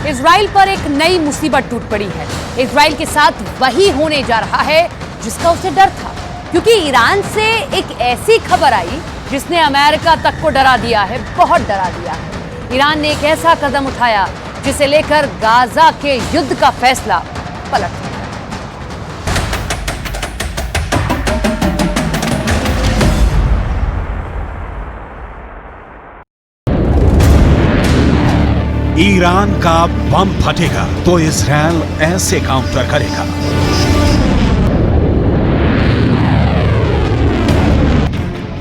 Israel पर एक नई मुसीबत टूट पड़ी है। इजराइल के साथ वही होने जा रहा है जिसका उसे डर था, क्योंकि ईरान से एक ऐसी खबर आई जिसने अमेरिका तक को डरा दिया है, बहुत डरा दिया है। ईरान ने एक ऐसा कदम उठाया जिसे लेकर गाजा के युद्ध का फैसला पलट गया। ईरान का बम फटेगा तो इजराइल ऐसे काउंटर करेगा।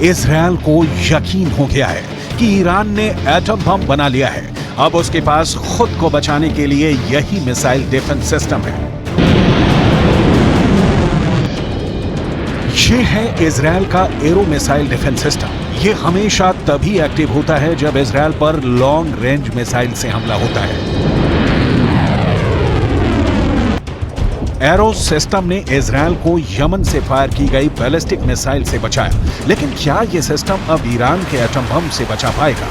इजराइल को यकीन हो गया है कि ईरान ने एटम बम बना लिया है। अब उसके पास खुद को बचाने के लिए यही मिसाइल डिफेंस सिस्टम है। ये है इजराइल का एरो मिसाइल डिफेंस सिस्टम। ये हमेशा तभी एक्टिव होता है जब इजराइल पर लॉन्ग रेंज मिसाइल से हमला होता है। एरो सिस्टम ने इजराइल को यमन से फायर की गई बैलिस्टिक मिसाइल से बचाया, लेकिन क्या यह सिस्टम अब ईरान के एटम बम से बचा पाएगा?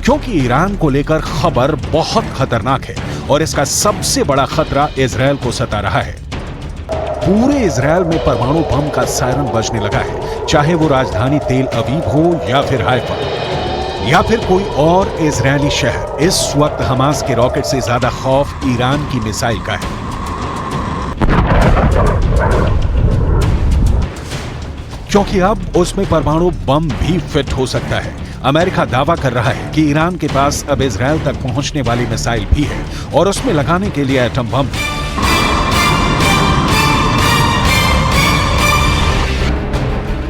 क्योंकि ईरान को लेकर खबर बहुत खतरनाक है और इसका सबसे बड़ा खतरा इजराइल को सता रहा है। पूरे इजराइल में परमाणु बम का सायरन बजने लगा है, चाहे वो राजधानी तेल अवीव हो या फिर हाइफा या फिर कोई और इजरायली शहर। इस वक्त हमास के रॉकेट से ज्यादा खौफ ईरान की मिसाइल का है, क्योंकि अब उसमें परमाणु बम भी फिट हो सकता है। अमेरिका दावा कर रहा है कि ईरान के पास अब इजराइल तक पहुंचने वाली मिसाइल भी है और उसमें लगाने के लिए एटम बम।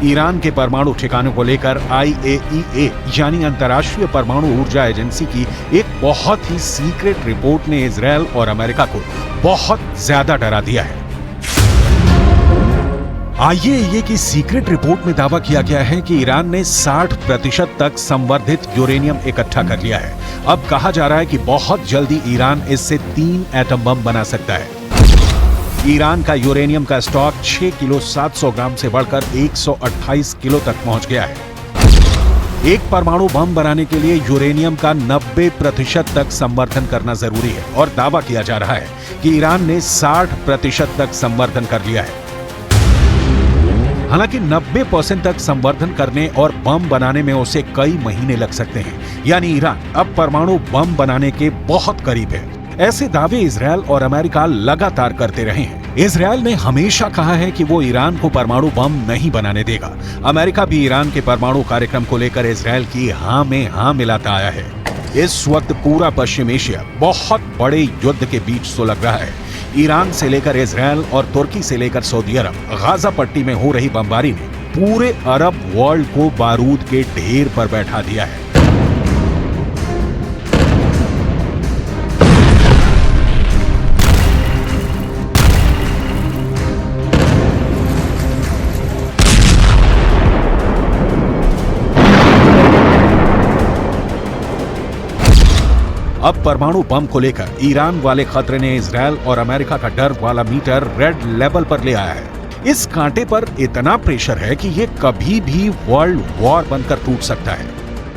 ईरान के परमाणु ठिकानों को लेकर IAEA यानी अंतर्राष्ट्रीय परमाणु ऊर्जा एजेंसी की एक बहुत ही सीक्रेट रिपोर्ट ने इजराइल और अमेरिका को बहुत ज्यादा डरा दिया है। IAEA की सीक्रेट रिपोर्ट में दावा किया गया है कि ईरान ने 60% तक संवर्धित यूरेनियम इकट्ठा कर लिया है। अब कहा जा रहा है कि बहुत जल्दी ईरान इससे 3 एटम बम बना सकता है। ईरान का यूरेनियम का स्टॉक 6 किलो 700 ग्राम से बढ़कर 128 किलो तक पहुंच गया है। एक परमाणु बम बनाने के लिए यूरेनियम का 90% तक संवर्धन करना जरूरी है और दावा किया जा रहा है कि ईरान ने 60% तक संवर्धन कर लिया है। हालांकि 90% तक संवर्धन करने और बम बनाने में उसे कई महीने लग सकते हैं, यानी ईरान अब परमाणु बम बनाने के बहुत करीब है। ऐसे दावे इजराइल और अमेरिका लगातार करते रहे हैं। इजराइल ने हमेशा कहा है कि वो ईरान को परमाणु बम नहीं बनाने देगा। अमेरिका भी ईरान के परमाणु कार्यक्रम को लेकर इजराइल की हां में हां मिलाता आया है। इस वक्त पूरा पश्चिम एशिया बहुत बड़े युद्ध के बीच सुलग रहा है। ईरान से लेकर इजराइल और तुर्की से लेकर सऊदी अरब, गाजा पट्टी में हो रही बमबारी ने पूरे अरब वर्ल्ड को बारूद के ढेर पर बैठा दिया है। अब परमाणु बम को लेकर ईरान वाले खतरे ने इजराइल और अमेरिका का डर वाला मीटर रेड लेवल पर ले आया है। इस कांटे पर इतना प्रेशर है कि ये कभी भी वर्ल्ड वॉर बनकर टूट सकता है,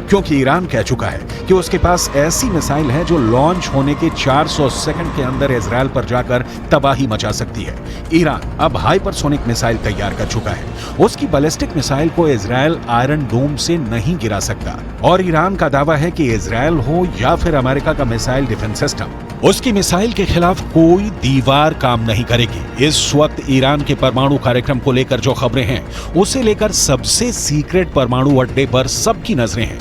क्योंकि ईरान कह चुका है कि उसके पास ऐसी मिसाइल है जो लॉन्च होने के 400 सेकंड के अंदर इजराइल पर जाकर तबाही मचा सकती है। ईरान अब हाइपरसोनिक मिसाइल तैयार कर चुका है। उसकी बैलिस्टिक मिसाइल को इजराइल आयरन डोम से नहीं गिरा सकता और ईरान का दावा है कि इजराइल हो या फिर अमेरिका का मिसाइल डिफेंस सिस्टम, उसकी मिसाइल के खिलाफ कोई दीवार काम नहीं करेगी। इस वक्त ईरान के परमाणु कार्यक्रम को लेकर जो खबरें हैं, उसे लेकर सबसे सीक्रेट परमाणु अड्डे पर सबकी नजरें हैं।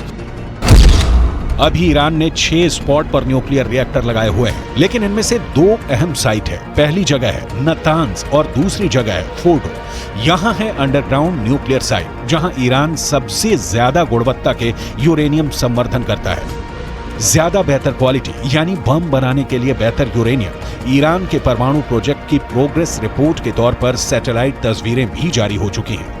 अभी ईरान ने 6 स्पॉट पर न्यूक्लियर रिएक्टर लगाए हुए हैं, लेकिन इनमें से 2 अहम साइट है। पहली जगह है नतांज और दूसरी जगह है फोर्डो। यहाँ है अंडरग्राउंड न्यूक्लियर साइट, जहां ईरान सबसे ज्यादा गुणवत्ता के यूरेनियम संवर्धन करता है। ज्यादा बेहतर क्वालिटी यानी बम बनाने के लिए बेहतर यूरेनियम ईरान के परमाणु प्रोजेक्ट की प्रोग्रेस रिपोर्ट के तौर पर सैटेलाइट तस्वीरें भी जारी हो चुकी हैं।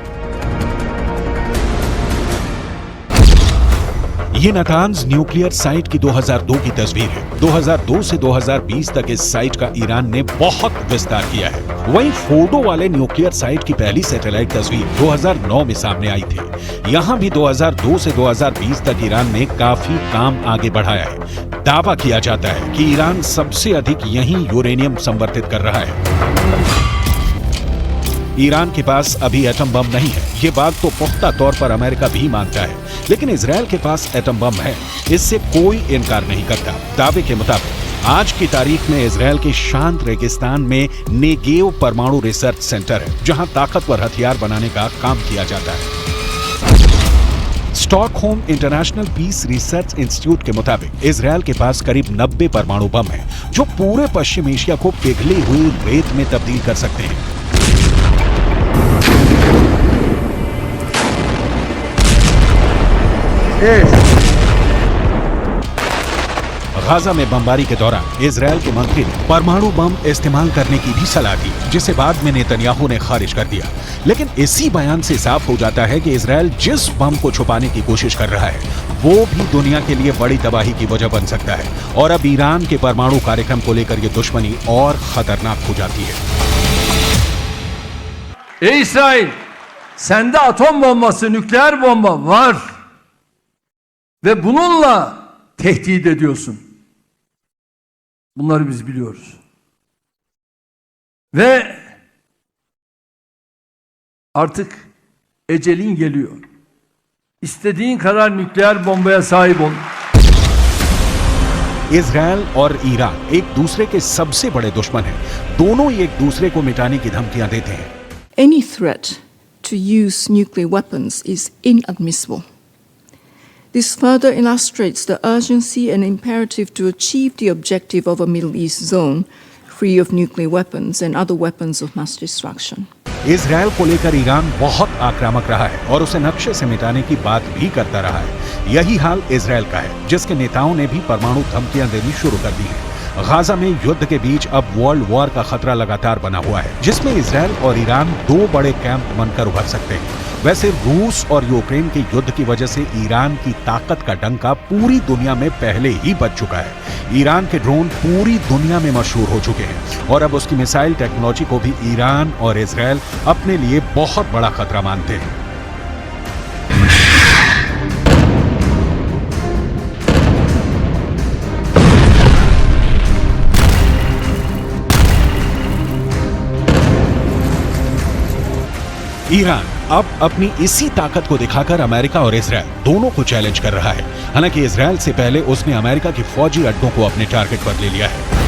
ये नतांज न्यूक्लियर साइट की 2002 की तस्वीर है। 2002 से 2020 तक इस साइट का ईरान ने बहुत विस्तार किया है। वहीं फोर्डो वाले न्यूक्लियर साइट की पहली सैटेलाइट तस्वीर 2009 में सामने आई थी। यहां भी 2002 से 2020 तक ईरान ने काफी काम आगे बढ़ाया है। दावा किया जाता है कि ईरान सबसे अधिक यहीं यूरेनियम संवर्धित कर रहा है। ईरान के पास अभी एटम बम नहीं है, ये बात तो पुख्ता तौर पर अमेरिका भी मानता है, लेकिन इजरायल के पास एटम बम है, इससे कोई इनकार नहीं करता। दावे के मुताबिक आज की तारीख में इजरायल के शांत रेगिस्तान में नेगेव परमाणु रिसर्च सेंटर है, जहां ताकतवर हथियार बनाने का काम किया जाता है। Stockholm International Peace Research Institute के मुताबिक इजरायल के पास करीब 90 परमाणु बम है, जो पूरे पश्चिम एशिया को पिघली हुई रेत में तब्दील कर सकते हैं। गाजा में बमबारी के दौरान इजरायल के मंत्री ने परमाणु बम इस्तेमाल करने की भी सलाह दी, जिसे बाद में नेतन्याहू ने खारिज कर दिया। लेकिन इसी बयान से साफ हो जाता है कि इजरायल जिस बम को छुपाने की कोशिश कर रहा है, वो भी दुनिया के लिए बड़ी तबाही की वजह बन सकता है। और अब ईरान के परमाणु कार्यक्रम को लेकर ये दुश्मनी और खतरनाक हो जाती है। İsrail, sende atom bombası, nükleer bomba var ve bununla tehdit ediyorsun. Bunları biz biliyoruz. Ve artık ecelin geliyor. İstediğin kadar nükleer bombaya sahip ol. Israel और ईरान एक दूसरे के सबसे बड़े दुश्मन हैं। दोनों ही एक दूसरे को मिटाने की धमकियां देते हैं। Any threat to use nuclear weapons is inadmissible. This further illustrates the urgency and imperative to achieve the objective of a Middle East zone free of nuclear weapons and other weapons of mass destruction. Israel को लेकर Iran बहुत आक्रामक रहा है और उसे नक्शे से मिटाने की बात भी करता रहा है। यही हाल इजरायल का है, जिसके नेताओं ने भी परमाणु धमकियां देनी शुरू कर दी हैं। गाजा में युद्ध के बीच अब वर्ल्ड वॉर का खतरा लगातार बना हुआ है, जिसमें इजरायल और ईरान दो बड़े कैंप बनकर उभर सकते हैं। वैसे रूस और यूक्रेन के युद्ध की वजह से ईरान की ताकत का डंका पूरी दुनिया में पहले ही बज चुका है। ईरान के ड्रोन पूरी दुनिया में मशहूर हो चुके हैं और अब उसकी मिसाइल टेक्नोलॉजी को भी ईरान और इजरायल अपने लिए बहुत बड़ा खतरा मानते हैं। ईरान अब अपनी इसी ताकत को दिखाकर अमेरिका और इजरायल दोनों को चैलेंज कर रहा है। हालांकि इजरायल से पहले उसने अमेरिका के फौजी अड्डों को अपने टारगेट पर ले लिया है।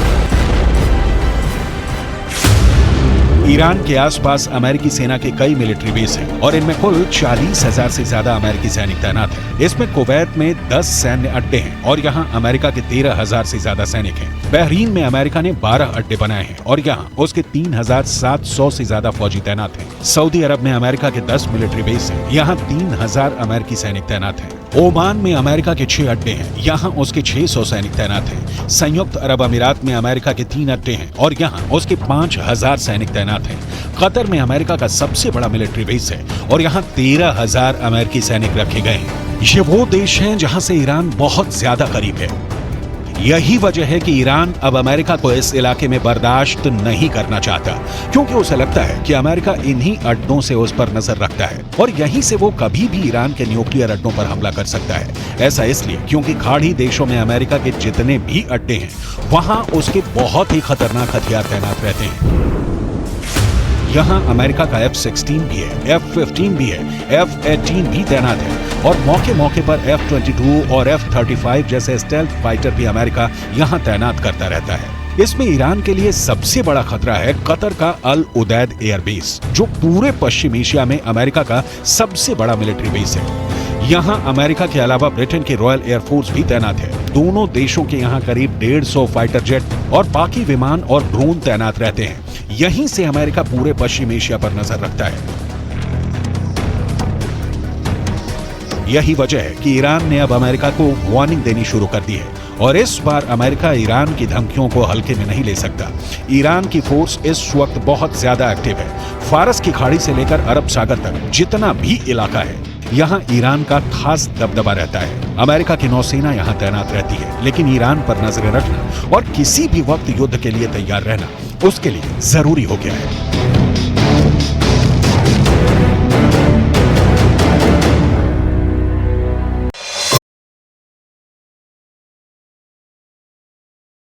ईरान के आसपास अमेरिकी सेना के कई मिलिट्री बेस हैं और इनमें कुल 40,000 से ज्यादा अमेरिकी सैनिक तैनात हैं। इसमें कुवैत में 10 सैन्य अड्डे हैं और यहाँ अमेरिका के 13,000 से ज्यादा सैनिक हैं। बहरीन में अमेरिका ने 12 अड्डे बनाए हैं और यहाँ उसके 3,700 से ज्यादा फौजी तैनात हैं। सऊदी अरब में अमेरिका के 10 मिलिट्री बेस हैं, यहाँ 3,000 अमेरिकी सैनिक तैनात हैं। ओमान में अमेरिका के 6 अड्डे हैं, यहाँ उसके 600 सैनिक तैनात हैं। संयुक्त अरब अमीरात में अमेरिका के 3 अड्डे हैं और यहाँ उसके 5,000 सैनिक तैनात हैं। कतर में अमेरिका का सबसे बड़ा मिलिट्री बेस है और यहाँ 13,000 अमेरिकी सैनिक रखे गए हैं। ये वो देश हैं जहाँ से ईरान बहुत ज्यादा करीब है। यही वजह है कि ईरान अब अमेरिका को इस इलाके में बर्दाश्त नहीं करना चाहता, क्योंकि उसे लगता है कि अमेरिका इन्हीं अड्डों से उस पर नजर रखता है और यहीं से वो कभी भी ईरान के न्यूक्लियर अड्डों पर हमला कर सकता है। ऐसा इसलिए क्योंकि खाड़ी देशों में अमेरिका के जितने भी अड्डे हैं, वहां उसके बहुत ही खतरनाक हथियार तैनात रहते हैं। यहाँ अमेरिका का F-16 भी है, F-15 भी है, F-18 भी तैनात है और मौके मौके पर F-22 और F-35 जैसे स्टेल्थ फाइटर भी अमेरिका यहाँ तैनात करता रहता है। इसमें ईरान के लिए सबसे बड़ा खतरा है कतर का अल उदैद एयरबेस, जो पूरे पश्चिम एशिया में अमेरिका का सबसे बड़ा मिलिट्री बेस है। यहाँ अमेरिका के अलावा ब्रिटेन की रॉयल एयरफोर्स भी तैनात है। दोनों देशों के यहाँ करीब 150 फाइटर जेट और बाकी विमान और ड्रोन तैनात रहते हैं। यहीं से अमेरिका पूरे पश्चिम एशिया पर नजर रखता है। यही वजह है कि ईरान ने अब अमेरिका को वार्निंग देनी शुरू कर दी है और इस बार अमेरिका ईरान की धमकियों को हल्के में नहीं ले सकता। ईरान की फोर्स इस वक्त बहुत ज्यादा एक्टिव है। फारस की खाड़ी से लेकर अरब सागर तक जितना भी इलाका है, यहाँ ईरान का खास दबदबा रहता है। अमेरिका की नौसेना यहाँ तैनात रहती है, लेकिन ईरान पर नजरें रखना और किसी भी वक्त युद्ध के लिए तैयार रहना उसके लिए जरूरी हो गया है।